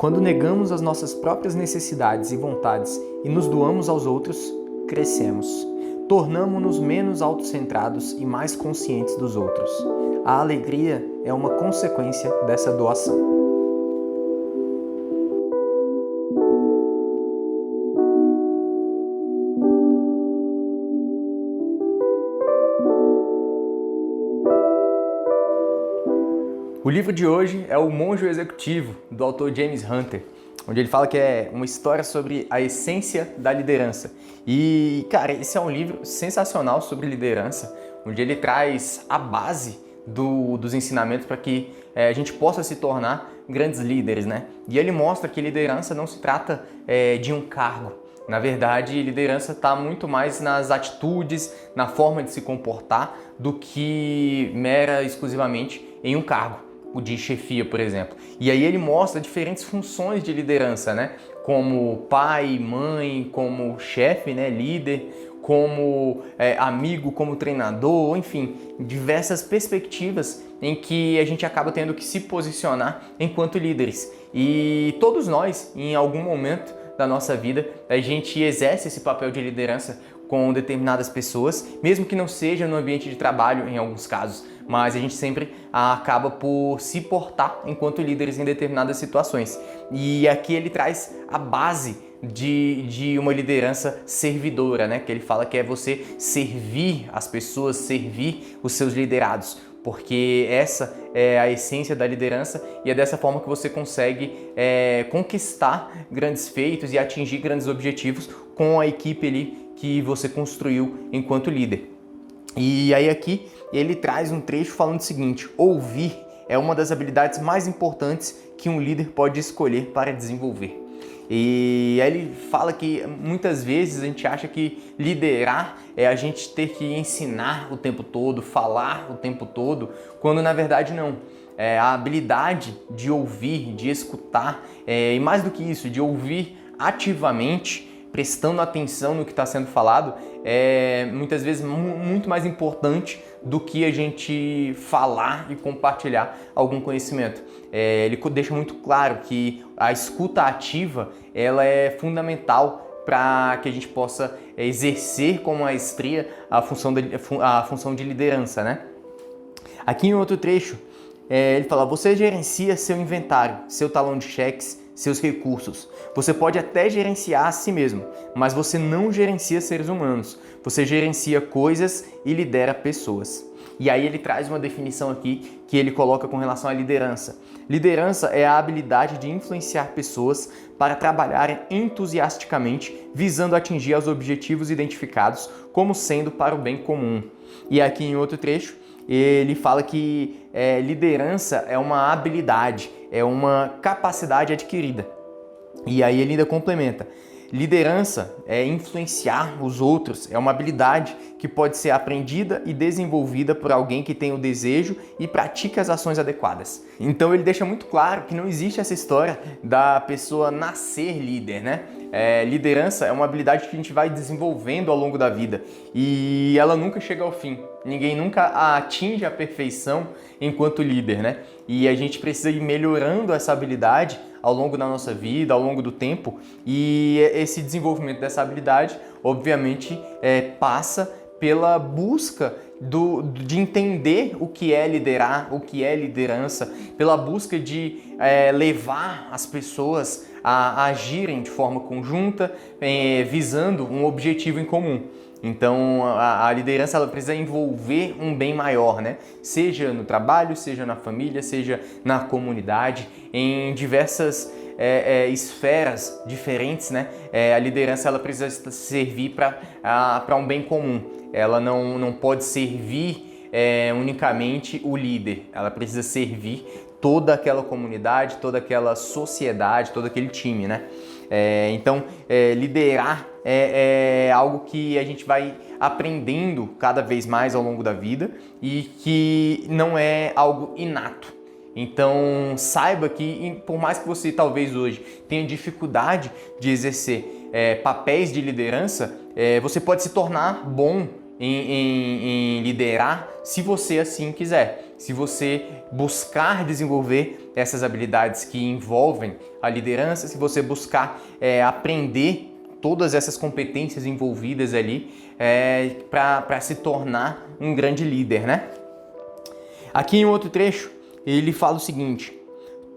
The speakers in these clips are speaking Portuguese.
Quando negamos as nossas próprias necessidades e vontades e nos doamos aos outros, crescemos. Tornamo-nos menos autocentrados e mais conscientes dos outros. A alegria é uma consequência dessa doação. O livro de hoje é O Monge Executivo, do autor James Hunter, onde ele fala que é uma história sobre a essência da liderança. E, cara, esse é um livro sensacional sobre liderança, onde ele traz a base dos ensinamentos para que a gente possa se tornar grandes líderes, né? E ele mostra que liderança não se trata de um cargo. Na verdade, liderança está muito mais nas atitudes, na forma de se comportar, do que exclusivamente em um cargo de chefia, por exemplo. E aí ele mostra diferentes funções de liderança, né? Como pai, mãe, como chefe, né? Líder, como amigo, como treinador, enfim, diversas perspectivas em que a gente acaba tendo que se posicionar enquanto líderes. E todos nós, em algum momento da nossa vida, a gente exerce esse papel de liderança com determinadas pessoas, mesmo que não seja no ambiente de trabalho em alguns casos, mas a gente sempre acaba por se portar enquanto líderes em determinadas situações. E aqui ele traz a base de uma liderança servidora, né? Que ele fala que é você servir as pessoas, servir os seus liderados, porque essa é a essência da liderança e é dessa forma que você consegue conquistar grandes feitos e atingir grandes objetivos com a equipe ali que você construiu enquanto líder. E aí aqui ele traz um trecho falando o seguinte: ouvir é uma das habilidades mais importantes que um líder pode escolher para desenvolver. E aí ele fala que muitas vezes a gente acha que liderar é a gente ter que ensinar o tempo todo, falar o tempo todo, quando na verdade não. A habilidade de ouvir, de escutar, e mais do que isso, de ouvir ativamente, prestando atenção no que está sendo falado, é muitas vezes muito mais importante do que a gente falar e compartilhar algum conhecimento. Ele deixa muito claro que a escuta ativa ela é fundamental para que a gente possa exercer com maestria a função de liderança, né? Aqui em outro trecho, ele fala: você gerencia seu inventário, seu talão de cheques, seus recursos. Você pode até gerenciar a si mesmo, mas você não gerencia seres humanos. Você gerencia coisas e lidera pessoas. E aí ele traz uma definição aqui que ele coloca com relação à liderança. Liderança é a habilidade de influenciar pessoas para trabalharem entusiasticamente, visando atingir os objetivos identificados como sendo para o bem comum. E aqui em outro trecho, ele fala que liderança é uma habilidade, é uma capacidade adquirida. E aí ele ainda complementa: liderança é influenciar os outros, é uma habilidade que pode ser aprendida e desenvolvida por alguém que tem o desejo e pratica as ações adequadas. Então ele deixa muito claro que não existe essa história da pessoa nascer líder, né? Liderança é uma habilidade que a gente vai desenvolvendo ao longo da vida e ela nunca chega ao fim. Ninguém nunca atinge a perfeição enquanto líder, né? E a gente precisa ir melhorando essa habilidade ao longo da nossa vida, ao longo do tempo, e esse desenvolvimento dessa habilidade, obviamente, passa pela busca de entender o que é liderar, o que é liderança, pela busca de levar as pessoas a agirem de forma conjunta, visando um objetivo em comum. Então a liderança ela precisa envolver um bem maior, né? Seja no trabalho, seja na família, seja na comunidade, em diversas esferas diferentes, né? A liderança ela precisa servir para um bem comum. Ela não pode servir unicamente o líder. Ela precisa servir toda aquela comunidade, toda aquela sociedade, todo aquele time, né? Então, liderar é algo que a gente vai aprendendo cada vez mais ao longo da vida e que não é algo inato. Então, saiba que por mais que você talvez hoje tenha dificuldade de exercer papéis de liderança, você pode se tornar bom em liderar se você assim quiser. Se você buscar desenvolver essas habilidades que envolvem a liderança, se você buscar aprender todas essas competências envolvidas ali para se tornar um grande líder, né? Aqui em outro trecho, ele fala o seguinte: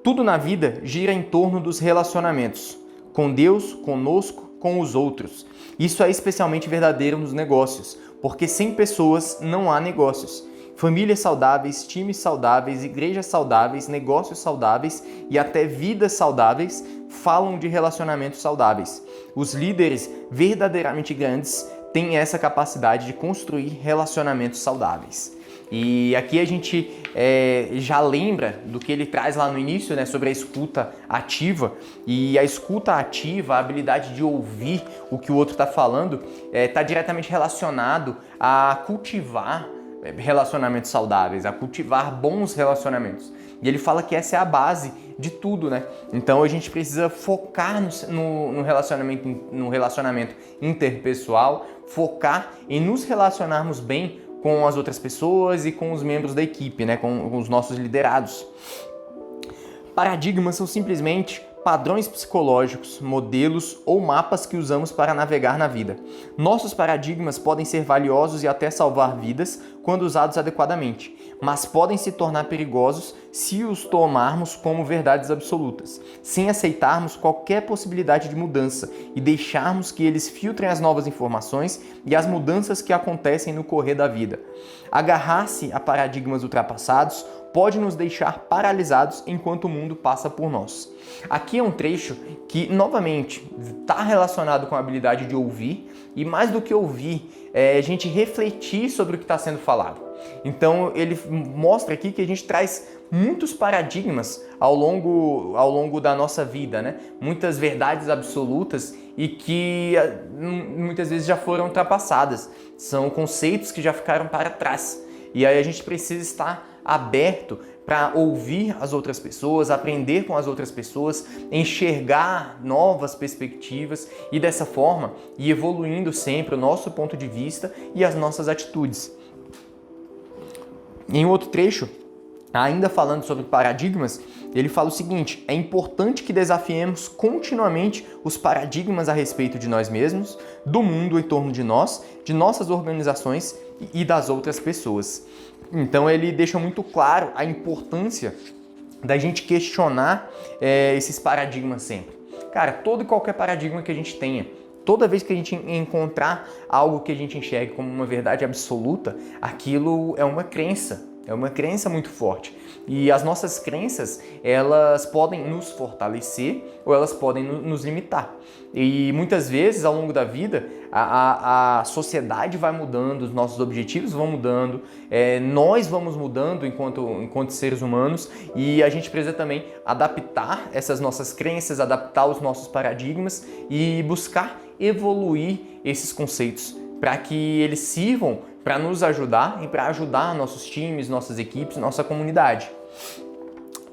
tudo na vida gira em torno dos relacionamentos, com Deus, conosco, com os outros. Isso é especialmente verdadeiro nos negócios, porque sem pessoas não há negócios. Famílias saudáveis, times saudáveis, igrejas saudáveis, negócios saudáveis e até vidas saudáveis falam de relacionamentos saudáveis. Os líderes verdadeiramente grandes têm essa capacidade de construir relacionamentos saudáveis. E aqui a gente já lembra do que ele traz lá no início, né, sobre a escuta ativa. E a escuta ativa, a habilidade de ouvir o que o outro está falando, está diretamente relacionado a cultivar relacionamentos saudáveis, a cultivar bons relacionamentos. E ele fala que essa é a base de tudo, né? Então a gente precisa focar no relacionamento interpessoal, focar em nos relacionarmos bem com as outras pessoas e com os membros da equipe, né? Com os nossos liderados. Paradigmas são simplesmente padrões psicológicos, modelos ou mapas que usamos para navegar na vida. Nossos paradigmas podem ser valiosos e até salvar vidas quando usados adequadamente, mas podem se tornar perigosos se os tomarmos como verdades absolutas, sem aceitarmos qualquer possibilidade de mudança e deixarmos que eles filtrem as novas informações e as mudanças que acontecem no correr da vida. Agarrar-se a paradigmas ultrapassados pode nos deixar paralisados enquanto o mundo passa por nós. Aqui é um trecho que, novamente, está relacionado com a habilidade de ouvir e, mais do que ouvir, a gente refletir sobre o que está sendo falado. Então, ele mostra aqui que a gente traz muitos paradigmas ao longo da nossa vida, né? Muitas verdades absolutas e que muitas vezes já foram ultrapassadas. São conceitos que já ficaram para trás. E aí a gente precisa estar aberto para ouvir as outras pessoas, aprender com as outras pessoas, enxergar novas perspectivas e dessa forma ir evoluindo sempre o nosso ponto de vista e as nossas atitudes. Em outro trecho, ainda falando sobre paradigmas, ele fala o seguinte: é importante que desafiemos continuamente os paradigmas a respeito de nós mesmos, do mundo em torno de nós, de nossas organizações e das outras pessoas. Então ele deixa muito claro a importância da gente questionar esses paradigmas sempre. Cara, todo e qualquer paradigma que a gente tenha, toda vez que a gente encontrar algo que a gente enxergue como uma verdade absoluta, aquilo é uma crença muito forte. E as nossas crenças, elas podem nos fortalecer ou elas podem nos limitar. E muitas vezes, ao longo da vida, a sociedade vai mudando, os nossos objetivos vão mudando, nós vamos mudando enquanto seres humanos, e a gente precisa também adaptar essas nossas crenças, adaptar os nossos paradigmas e buscar evoluir esses conceitos para que eles sirvam para nos ajudar e para ajudar nossos times, nossas equipes, nossa comunidade.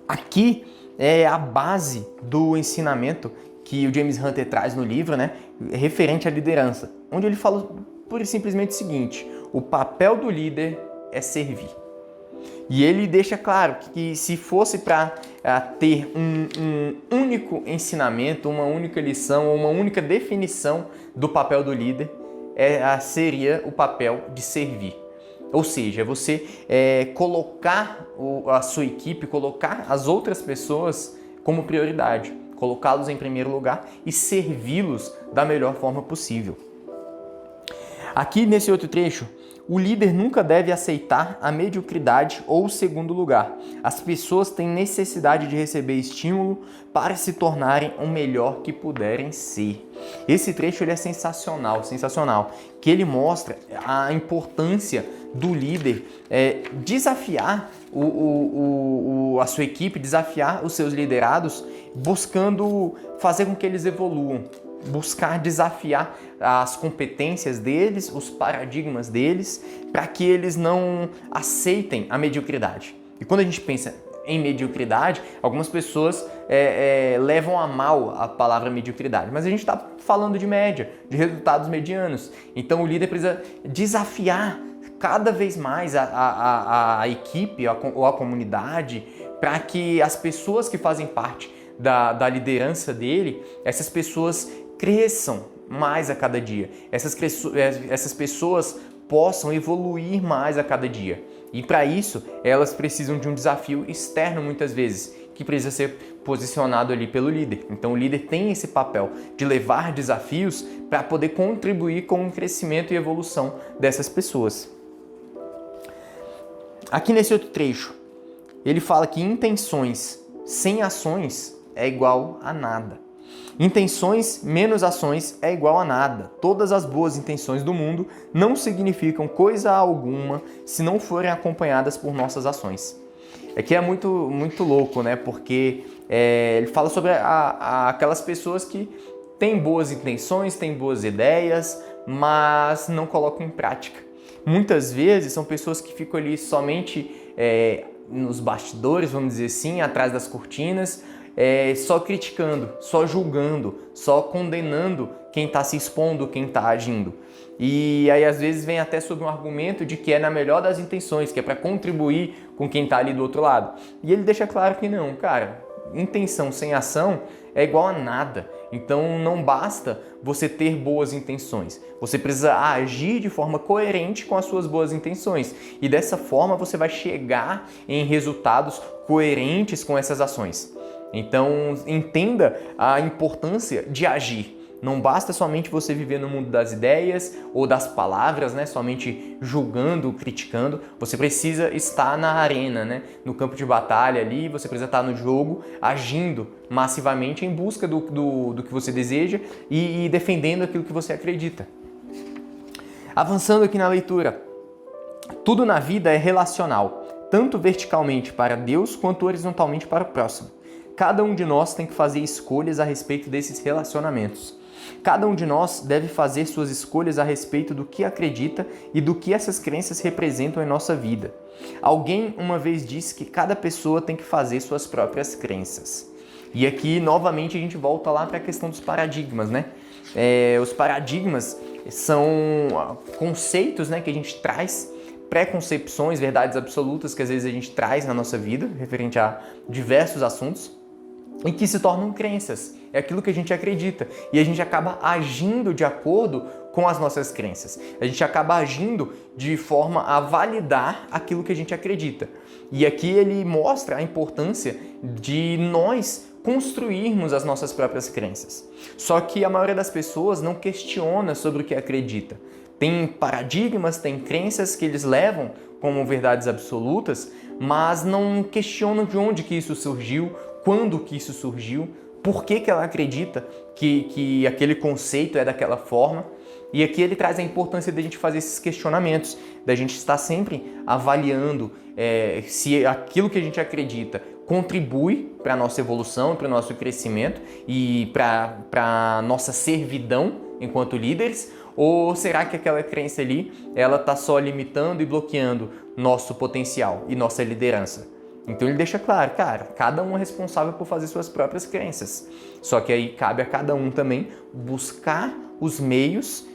Aqui é a base do ensinamento que o James Hunter traz no livro, né, referente à liderança, onde ele fala pura e simplesmente o seguinte: o papel do líder é servir. E ele deixa claro que se fosse para ter um único ensinamento, uma única lição, uma única definição do papel do líder, seria o papel de servir. Ou seja, você colocar a sua equipe, colocar as outras pessoas como prioridade, colocá-los em primeiro lugar e servi-los da melhor forma possível. Aqui nesse outro trecho, o líder nunca deve aceitar a mediocridade ou o segundo lugar. As pessoas têm necessidade de receber estímulo para se tornarem o melhor que puderem ser. Esse trecho ele é sensacional, que ele mostra a importância do líder desafiar a sua equipe, desafiar os seus liderados, buscando fazer com que eles evoluam. Buscar desafiar as competências deles, os paradigmas deles, para que eles não aceitem a mediocridade. E quando a gente pensa em mediocridade, algumas pessoas levam a mal a palavra mediocridade, mas a gente está falando de média, de resultados medianos. Então o líder precisa desafiar cada vez mais a equipe ou a comunidade para que as pessoas que fazem parte da liderança dele, essas pessoas cresçam mais a cada dia, essas pessoas possam evoluir mais a cada dia. E para isso, elas precisam de um desafio externo muitas vezes, que precisa ser posicionado ali pelo líder. Então o líder tem esse papel de levar desafios para poder contribuir com o crescimento e evolução dessas pessoas. Aqui nesse outro trecho, ele fala que intenções sem ações é igual a nada. Intenções menos ações é igual a nada. Todas as boas intenções do mundo não significam coisa alguma se não forem acompanhadas por nossas ações. Aqui é muito louco, né? Porque ele fala sobre aquelas pessoas que têm boas intenções, têm boas ideias, mas não colocam em prática. Muitas vezes são pessoas que ficam ali somente nos bastidores, vamos dizer assim, atrás das cortinas, só criticando, só julgando, só condenando quem está se expondo, quem está agindo. E aí às vezes vem até sob um argumento de que é na melhor das intenções, que é para contribuir com quem está ali do outro lado. E ele deixa claro que não, cara, intenção sem ação é igual a nada. Então não basta você ter boas intenções, você precisa agir de forma coerente com as suas boas intenções. E dessa forma você vai chegar em resultados coerentes com essas ações. Então entenda a importância de agir. Não basta somente você viver no mundo das ideias ou das palavras, né? Somente julgando, criticando. Você precisa estar na arena, né? No campo de batalha ali, você precisa estar no jogo, agindo massivamente em busca do que você deseja e defendendo aquilo que você acredita. Avançando aqui na leitura. Tudo na vida é relacional, tanto verticalmente para Deus quanto horizontalmente para o próximo. Cada um de nós tem que fazer escolhas a respeito desses relacionamentos. Cada um de nós deve fazer suas escolhas a respeito do que acredita e do que essas crenças representam em nossa vida. Alguém uma vez disse que cada pessoa tem que fazer suas próprias crenças. E aqui, novamente, a gente volta lá para a questão dos paradigmas, né? Os paradigmas são conceitos, né, que a gente traz, preconcepções, verdades absolutas que às vezes a gente traz na nossa vida, referente a diversos assuntos, e que se tornam crenças. É aquilo que a gente acredita. E a gente acaba agindo de acordo com as nossas crenças. A gente acaba agindo de forma a validar aquilo que a gente acredita. E aqui ele mostra a importância de nós construirmos as nossas próprias crenças. Só que a maioria das pessoas não questiona sobre o que acredita. Tem paradigmas, tem crenças que eles levam como verdades absolutas, mas não questionam de onde que isso surgiu, quando que isso surgiu, por que ela acredita que aquele conceito é daquela forma. E aqui ele traz a importância da gente fazer esses questionamentos, da gente estar sempre avaliando se aquilo que a gente acredita contribui para a nossa evolução, para o nosso crescimento e para a nossa servidão enquanto líderes, ou será que aquela crença ali ela está só limitando e bloqueando nosso potencial e nossa liderança? Então ele deixa claro, cara, cada um é responsável por fazer suas próprias crenças. Só que aí cabe a cada um também buscar os meios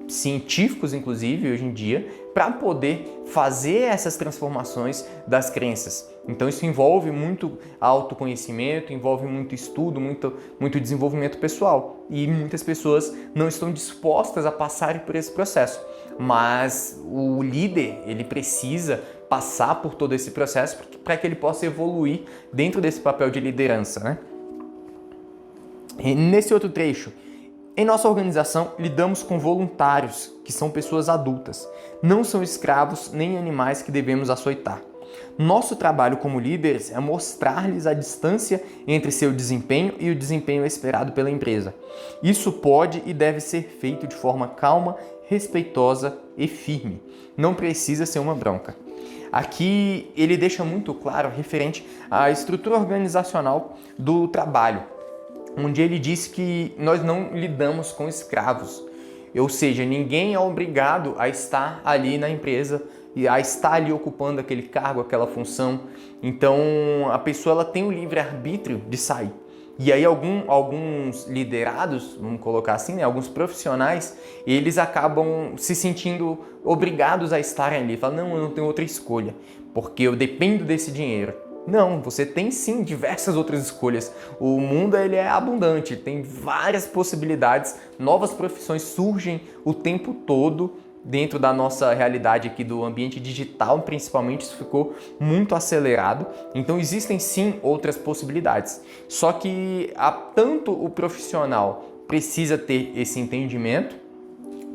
científicos, inclusive, hoje em dia, para poder fazer essas transformações das crenças. Então isso envolve muito autoconhecimento, envolve muito estudo, muito desenvolvimento pessoal. E muitas pessoas não estão dispostas a passarem por esse processo. Mas o líder, ele precisa passar por todo esse processo para que ele possa evoluir dentro desse papel de liderança, né? E nesse outro trecho, em nossa organização, lidamos com voluntários, que são pessoas adultas. Não são escravos nem animais que devemos açoitar. Nosso trabalho como líderes é mostrar-lhes a distância entre seu desempenho e o desempenho esperado pela empresa. Isso pode e deve ser feito de forma calma, respeitosa e firme. Não precisa ser uma bronca. Aqui ele deixa muito claro referente à estrutura organizacional do trabalho, onde ele diz que nós não lidamos com escravos, ou seja, ninguém é obrigado a estar ali na empresa e a estar ali ocupando aquele cargo, aquela função. Então a pessoa ela tem o livre-arbítrio de sair. E aí alguns liderados, vamos colocar assim, né, alguns profissionais, eles acabam se sentindo obrigados a estarem ali. Falam, não, eu não tenho outra escolha, porque eu dependo desse dinheiro. Não, você tem sim diversas outras escolhas. O mundo ele é abundante, tem várias possibilidades, novas profissões surgem o tempo todo dentro da nossa realidade aqui do ambiente digital, principalmente, isso ficou muito acelerado. Então existem sim outras possibilidades. Só que tanto o profissional precisa ter esse entendimento,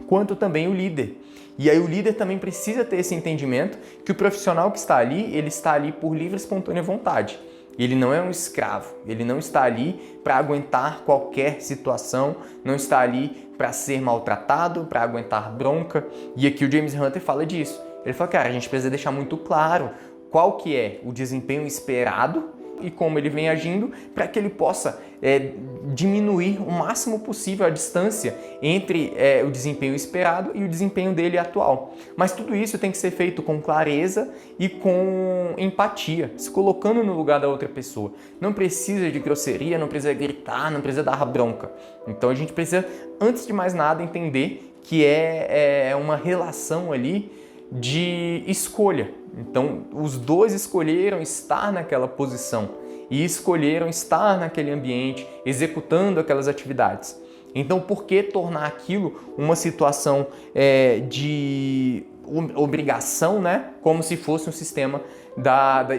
quanto também o líder. E aí o líder também precisa ter esse entendimento que o profissional que está ali, ele está ali por livre e espontânea vontade. Ele não é um escravo, ele não está ali para aguentar qualquer situação, não está ali para ser maltratado, para aguentar bronca. E aqui o James Hunter fala disso. Ele fala, cara, a gente precisa deixar muito claro qual que é o desempenho esperado e como ele vem agindo para que ele possa diminuir o máximo possível a distância entre o desempenho esperado e o desempenho dele atual. Mas tudo isso tem que ser feito com clareza e com empatia, se colocando no lugar da outra pessoa. Não precisa de grosseria, não precisa gritar, não precisa dar bronca. Então a gente precisa, antes de mais nada, entender que é uma relação ali de escolha. Então, os dois escolheram estar naquela posição e escolheram estar naquele ambiente, executando aquelas atividades. Então, por que tornar aquilo uma situação de obrigação, né? Como se fosse um sistema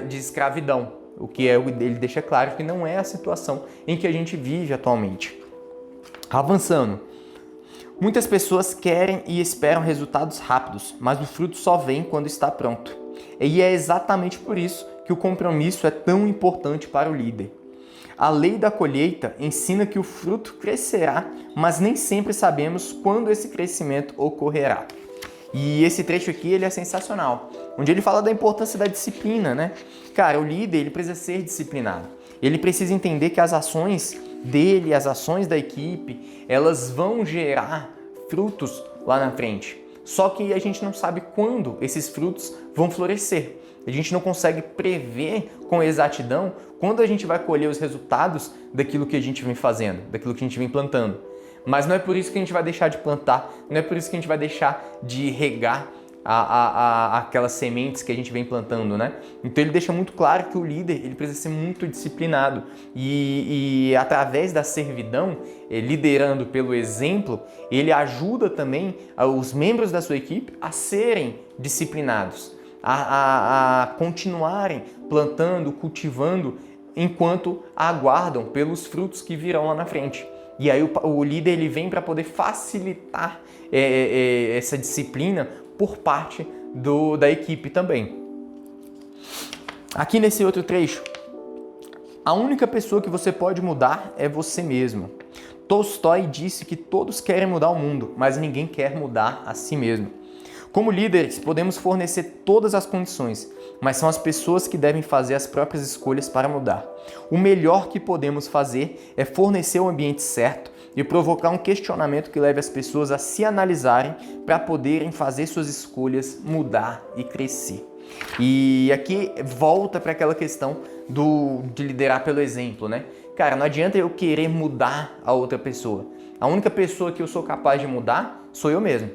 de escravidão? O que ele deixa claro que não é a situação em que a gente vive atualmente. Avançando. Muitas pessoas querem e esperam resultados rápidos, mas o fruto só vem quando está pronto. E é exatamente por isso que o compromisso é tão importante para o líder. A lei da colheita ensina que o fruto crescerá, mas nem sempre sabemos quando esse crescimento ocorrerá. E esse trecho aqui ele é sensacional, onde ele fala da importância da disciplina, né? Cara, o líder ele precisa ser disciplinado. Ele precisa entender que as ações dele, as ações da equipe, elas vão gerar frutos lá na frente. Só que a gente não sabe quando esses frutos vão florescer. A gente não consegue prever com exatidão quando a gente vai colher os resultados daquilo que a gente vem fazendo, daquilo que a gente vem plantando. Mas não é por isso que a gente vai deixar de plantar, não é por isso que a gente vai deixar de regar aquelas sementes que a gente vem plantando, né? Então ele deixa muito claro que o líder ele precisa ser muito disciplinado e através da servidão, liderando pelo exemplo, ele ajuda também os membros da sua equipe a serem disciplinados, a continuarem plantando, cultivando, enquanto aguardam pelos frutos que virão lá na frente. E aí o líder ele vem para poder facilitar essa disciplina por parte da equipe também. Aqui nesse outro trecho, a única pessoa que você pode mudar é você mesmo. Tolstói disse que todos querem mudar o mundo, mas ninguém quer mudar a si mesmo. Como líderes, podemos fornecer todas as condições, mas são as pessoas que devem fazer as próprias escolhas para mudar. O melhor que podemos fazer é fornecer o ambiente certo e provocar um questionamento que leve as pessoas a se analisarem para poderem fazer suas escolhas, mudar e crescer. E aqui volta para aquela questão de liderar pelo exemplo, né? Cara, não adianta eu querer mudar a outra pessoa. A única pessoa que eu sou capaz de mudar sou eu mesmo.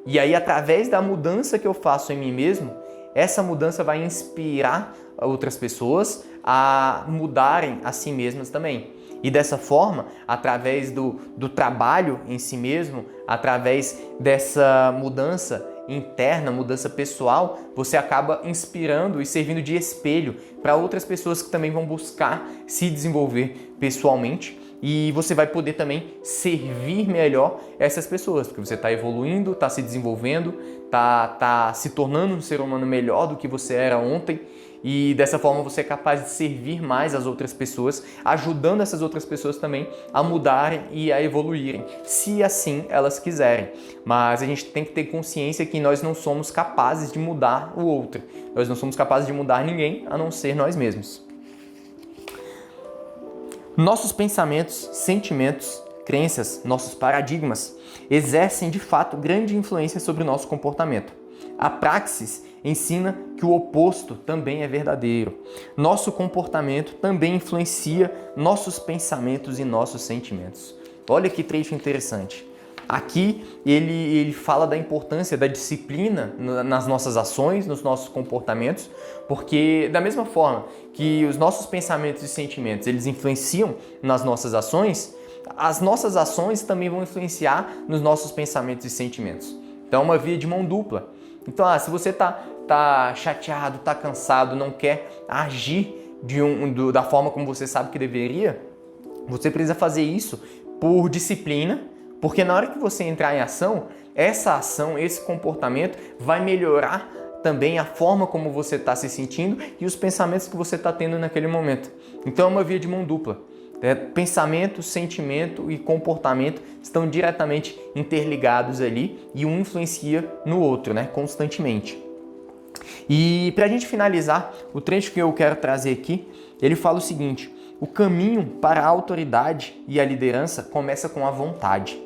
E aí, através da mudança que eu faço em mim mesmo, essa mudança vai inspirar outras pessoas a mudarem a si mesmas também. E dessa forma, através do trabalho em si mesmo, através dessa mudança interna, mudança pessoal, você acaba inspirando e servindo de espelho para outras pessoas que também vão buscar se desenvolver pessoalmente. E você vai poder também servir melhor essas pessoas, porque você está evoluindo, está se desenvolvendo, está se tornando um ser humano melhor do que você era ontem. E dessa forma você é capaz de servir mais as outras pessoas, ajudando essas outras pessoas também a mudarem e a evoluírem, se assim elas quiserem. Mas a gente tem que ter consciência que nós não somos capazes de mudar o outro. Nós não somos capazes de mudar ninguém, a não ser nós mesmos. Nossos pensamentos, sentimentos, crenças, nossos paradigmas exercem de fato grande influência sobre o nosso comportamento. A praxis ensina que o oposto também é verdadeiro. Nosso comportamento também influencia nossos pensamentos e nossos sentimentos. Olha que trecho interessante. Aqui ele fala da importância da disciplina nas nossas ações, nos nossos comportamentos, porque da mesma forma que os nossos pensamentos e sentimentos eles influenciam nas nossas ações, as nossas ações também vão influenciar nos nossos pensamentos e sentimentos. Então é uma via de mão dupla. Então, se você tá chateado, tá cansado, não quer agir da forma como você sabe que deveria, você precisa fazer isso por disciplina, porque na hora que você entrar em ação, essa ação, esse comportamento vai melhorar também a forma como você está se sentindo e os pensamentos que você está tendo naquele momento. Então é uma via de mão dupla. Pensamento, sentimento e comportamento estão diretamente interligados ali e um influencia no outro, constantemente. E para a gente finalizar, o trecho que eu quero trazer aqui, ele fala o seguinte: o caminho para a autoridade e a liderança começa com a vontade.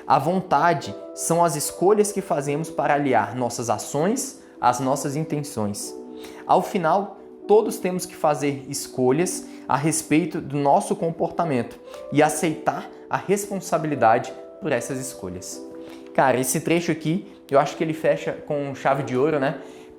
A vontade são as escolhas que fazemos para aliar nossas ações às nossas intenções. Ao final, todos temos que fazer escolhas a respeito do nosso comportamento e aceitar a responsabilidade por essas escolhas. Cara, esse trecho aqui, eu acho que ele fecha com chave de ouro,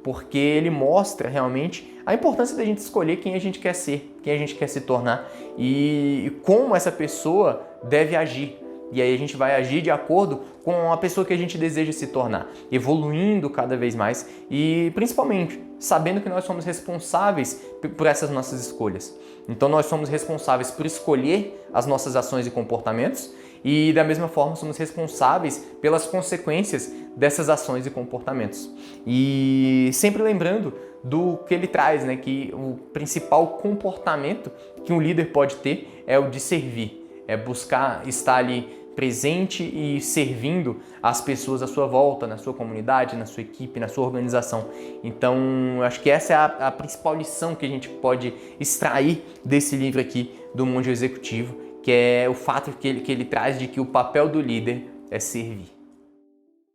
Porque ele mostra realmente a importância da gente escolher quem a gente quer ser, quem a gente quer se tornar e como essa pessoa deve agir. E aí a gente vai agir de acordo com a pessoa que a gente deseja se tornar, evoluindo cada vez mais e principalmente sabendo que nós somos responsáveis por essas nossas escolhas. Então nós somos responsáveis por escolher as nossas ações e comportamentos e da mesma forma somos responsáveis pelas consequências dessas ações e comportamentos. E sempre lembrando do que ele traz, que o principal comportamento que um líder pode ter é o de servir. É buscar estar ali presente e servindo as pessoas à sua volta, na sua comunidade, na sua equipe, na sua organização. Então, eu acho que essa é a principal lição que a gente pode extrair desse livro aqui do Monge Executivo, que é o fato que ele traz de que o papel do líder é servir.